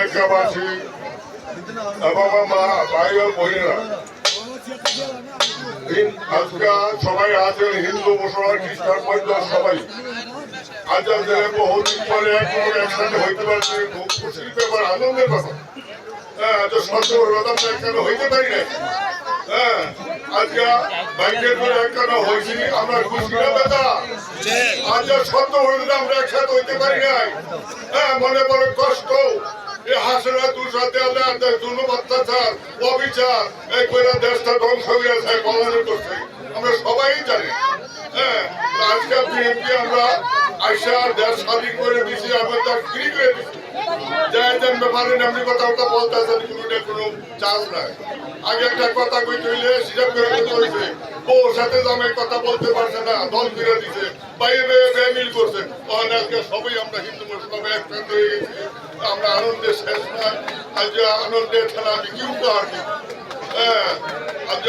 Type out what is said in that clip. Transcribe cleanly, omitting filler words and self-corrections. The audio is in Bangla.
এলাকাবাসী এবং আমার ভাই ও বোনেরা, আজকে সবাই আছেন, হিন্দু মুসলমান খ্রিস্টান বৌদ্ধ সবাই আজ বহুদিন পরে একসাথে হইতে পারছে। খুব খুশির ব্যাপার, আনন্দের ব্যাপার। হ্যাঁ, একখানে হইতে পারি না। হ্যাঁ, আজকে বাইকের করে একখানে হয়েছি, আমরা খুশি না বেটা। আজ সত্য হইলে আমরা একসাথে হইতে পারি নাই। হ্যাঁ, মনে বড় কষ্ট। এই হাসরা তুর সাথে আমরা জুলুম অত্যাচার অবিচার এই করে দেশটা ধ্বংস হয়ে গেছে, পলায়ন করছে, আমরা সবাই জানি। হ্যাঁ, আজকে বিএনপি আমরা আইসা দেশ স্বাধীন করে দিছি, আমরা তার ফ্রি করে দিচ্ছি। যাই ব্যাপারে এমনি কথা বলতেছেন, কোনো চান্স নাই। আগে একটা কথা কইতে হইলে সিজাব করে কইতে ওর সাথে জামাই কথা বলতে পারছে না, দল ফিরে দিছে, বাইরে মিল করছে। তখন আজকে সবাই আমরা হিন্দু মুসলমান একসাথে হয়ে গেছি। আমরা আনন্দের শেষ নয়, আজ আনন্দের খেলা আমি কিন্তু আর কি। হ্যাঁ, আজ